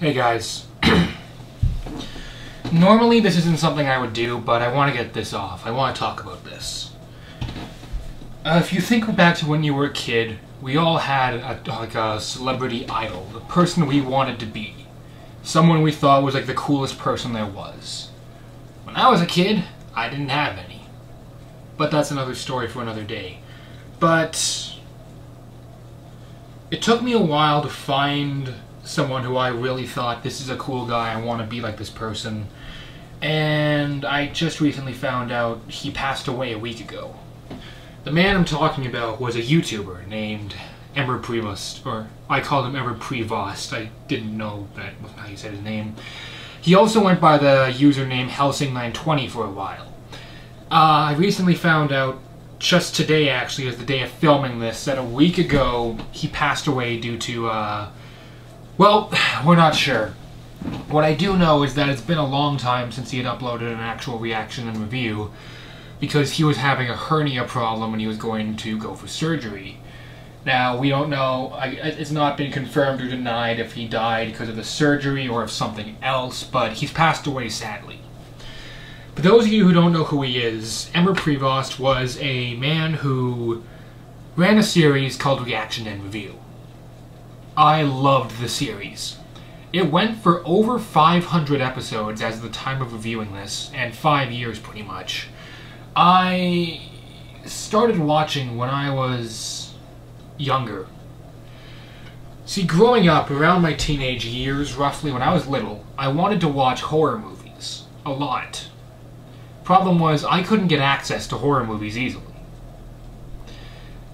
Hey guys. Normally this isn't something I would do, but I want to get this off. I want to talk about this. If you think back to when you were a kid, we all had a celebrity idol, the person we wanted to be. Someone we thought was like the coolest person there was. When I was a kid, I didn't have any. But that's another story for another day. But it took me a while to find someone who I really thought, this is a cool guy, I want to be like this person. And I just recently found out he passed away a week ago. The man I'm talking about was a YouTuber named Emer Prevost, or I called him Emer Prevost. I didn't know that was how you said his name. He also went by the username Helsing920 for a while. I recently found out, just today actually, is the day of filming this, that a week ago he passed away due to, well, we're not sure. What I do know is that it's been a long time since he had uploaded an actual reaction and review, because he was having a hernia problem and he was going to go for surgery. Now, we don't know, it's not been confirmed or denied if he died because of the surgery or of something else, but he's passed away sadly. For those of you who don't know who he is, Emer Prevost was a man who ran a series called Reaction and Review. I loved the series. It went for over 500 episodes as of the time of reviewing this, and 5 years pretty much. I started watching when I was younger. See, growing up, around my teenage years, roughly when I was little, I wanted to watch horror movies. A lot. Problem was, I couldn't get access to horror movies easily.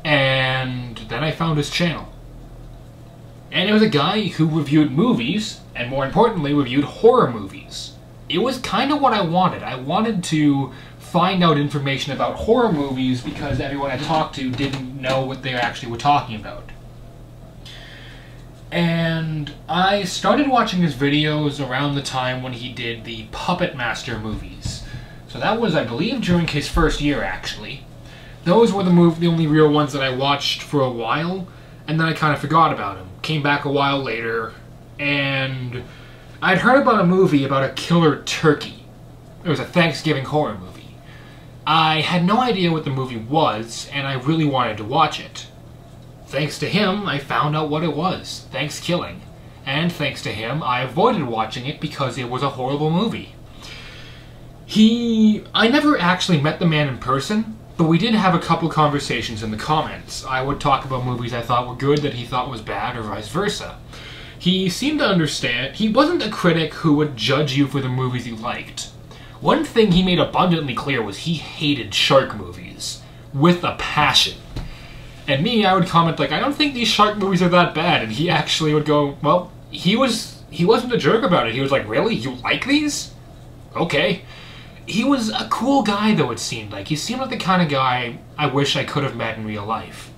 And then I found his channel. And it was a guy who reviewed movies, and more importantly, reviewed horror movies. It was kind of what I wanted. I wanted to find out information about horror movies because everyone I talked to didn't know what they actually were talking about. And I started watching his videos around the time when he did the Puppet Master movies. So that was, I believe, during his first year, actually. Those were the only real ones that I watched for a while, and then I kind of forgot about him. Came back a while later, and I'd heard about a movie about a killer turkey. It was a Thanksgiving horror movie. I had no idea what the movie was, and I really wanted to watch it. Thanks to him, I found out what it was, Thanksgiving. And thanks to him, I avoided watching it because it was a horrible movie. I never actually met the man in person, but we did have a couple conversations in the comments. I would talk about movies I thought were good that he thought was bad, or vice versa. He seemed to understand. He wasn't a critic who would judge you for the movies you liked. One thing he made abundantly clear was he hated shark movies. With a passion. And me, I would comment like, I don't think these shark movies are that bad, and he actually would go, well, he wasn't a jerk about it. He was like, really? You like these? Okay. He was a cool guy, though, it seemed like. He seemed like the kind of guy I wish I could have met in real life.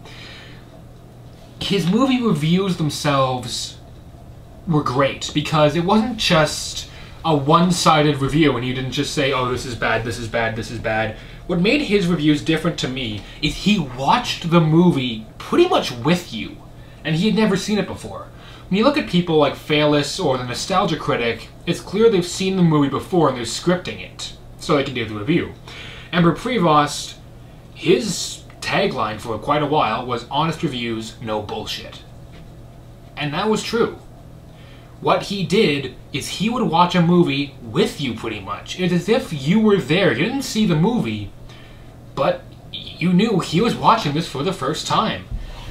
His movie reviews themselves were great, because it wasn't just a one-sided review, and you didn't just say, oh, this is bad, this is bad, this is bad. What made his reviews different to me is he watched the movie pretty much with you, and he had never seen it before. When you look at people like Phalis or the Nostalgia Critic, it's clear they've seen the movie before and they're scripting it so they can do the review. Emer Prevost, his tagline for quite a while was honest reviews, no bullshit. And that was true. What he did is he would watch a movie with you pretty much. It's as if you were there. You didn't see the movie, but you knew he was watching this for the first time.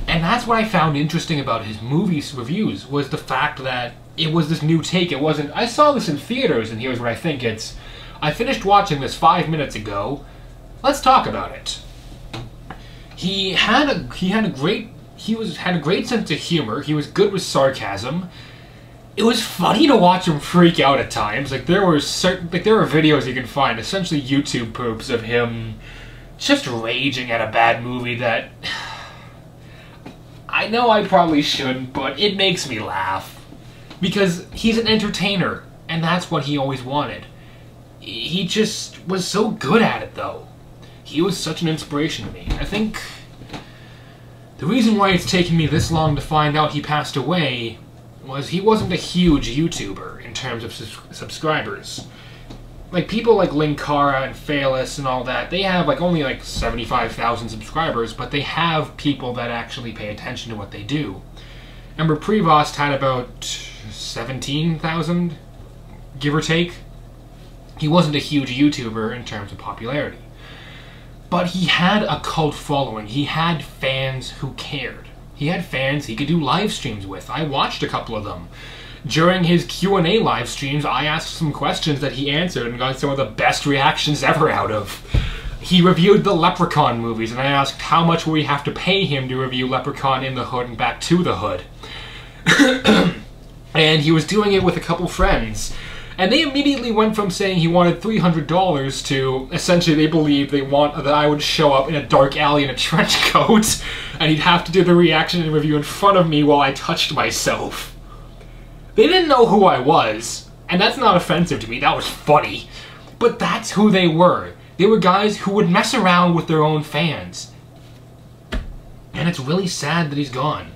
And that's what I found interesting about his movies reviews, was the fact that it was this new take. It wasn't, I saw this in theaters and here's what I think. It's, I finished watching this 5 minutes ago. Let's talk about it. He had a great sense of humor. He was good with sarcasm. It was funny to watch him freak out at times. Like there were videos you can find, essentially YouTube poops of him just raging at a bad movie that I know I probably shouldn't, but it makes me laugh because he's an entertainer, and that's what he always wanted. He just was so good at it, though. He was such an inspiration to me. I think the reason why it's taken me this long to find out he passed away was he wasn't a huge YouTuber in terms of subscribers. Like, people like Linkara and Phaelus and all that, they have like only like 75,000 subscribers, but they have people that actually pay attention to what they do. Emer Prevost had about 17,000, give or take. He wasn't a huge YouTuber in terms of popularity. But he had a cult following. He had fans who cared. He had fans he could do live streams with. I watched a couple of them. During his Q&A live streams, I asked some questions that he answered and got some of the best reactions ever out of. He reviewed the Leprechaun movies, and I asked how much would we have to pay him to review Leprechaun in the Hood and Back to the Hood. And he was doing it with a couple friends. And they immediately went from saying he wanted $300 to essentially they believed they want that I would show up in a dark alley in a trench coat and he'd have to do the reaction and review in front of me while I touched myself. They didn't know who I was, and that's not offensive to me, that was funny. But that's who they were. They were guys who would mess around with their own fans. And it's really sad that he's gone.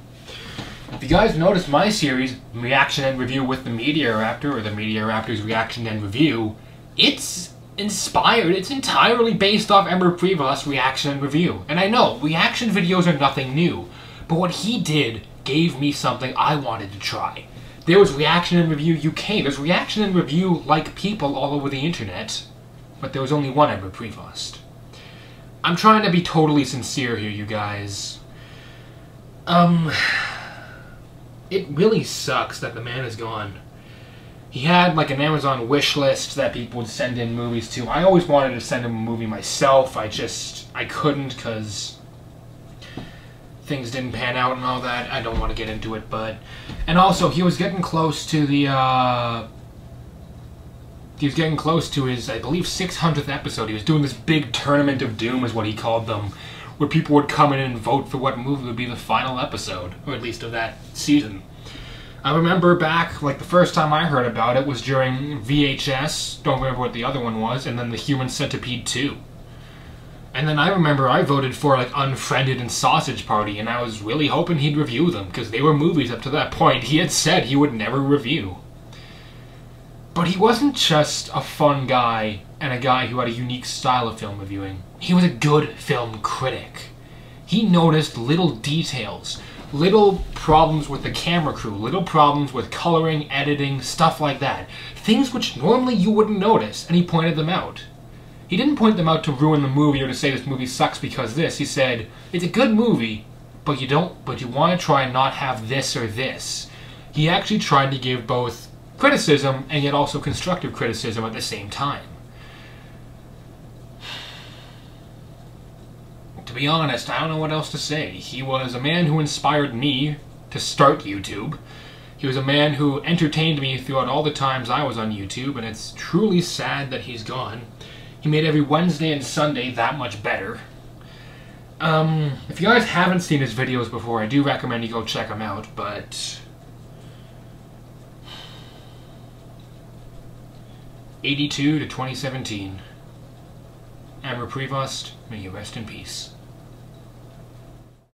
If you guys noticed my series, Reaction and Review with the Meteoraptor, or the Meteoraptor's Reaction and Review, it's inspired, it's entirely based off Emer Prevost's Reaction and Review. And I know, reaction videos are nothing new, but what he did gave me something I wanted to try. There was Reaction and Review UK, there's Reaction and Review like people all over the internet, but there was only one Emer Prevost. I'm trying to be totally sincere here, you guys. It really sucks that the man is gone. He had like an Amazon wish list that people would send in movies to. I always wanted to send him a movie myself. I couldn't because things didn't pan out and all that. I don't want to get into it, but... And also, he was getting close to the, he was getting close to his, I believe, 600th episode. He was doing this big Tournament of Doom, is what he called them, where people would come in and vote for what movie would be the final episode, or at least of that season. I remember back, like, the first time I heard about it was during VHS, don't remember what the other one was, and then the Human Centipede 2. And then I remember I voted for, like, Unfriended and Sausage Party, and I was really hoping he'd review them, because they were movies up to that point he had said he would never review. But he wasn't just a fun guy and a guy who had a unique style of film reviewing. He was a good film critic. He noticed little details, little problems with the camera crew, little problems with coloring, editing, stuff like that. Things which normally you wouldn't notice, and he pointed them out. He didn't point them out to ruin the movie or to say this movie sucks because this. He said, it's a good movie, but you want to try and not have this or this. He actually tried to give both criticism and yet also constructive criticism at the same time. To be honest, I don't know what else to say. He was a man who inspired me to start YouTube. He was a man who entertained me throughout all the times I was on YouTube, and it's truly sad that he's gone. He made every Wednesday and Sunday that much better. If you guys haven't seen his videos before, I do recommend you go check them out, but... 82 to 2017. Emer Prevost, may you rest in peace.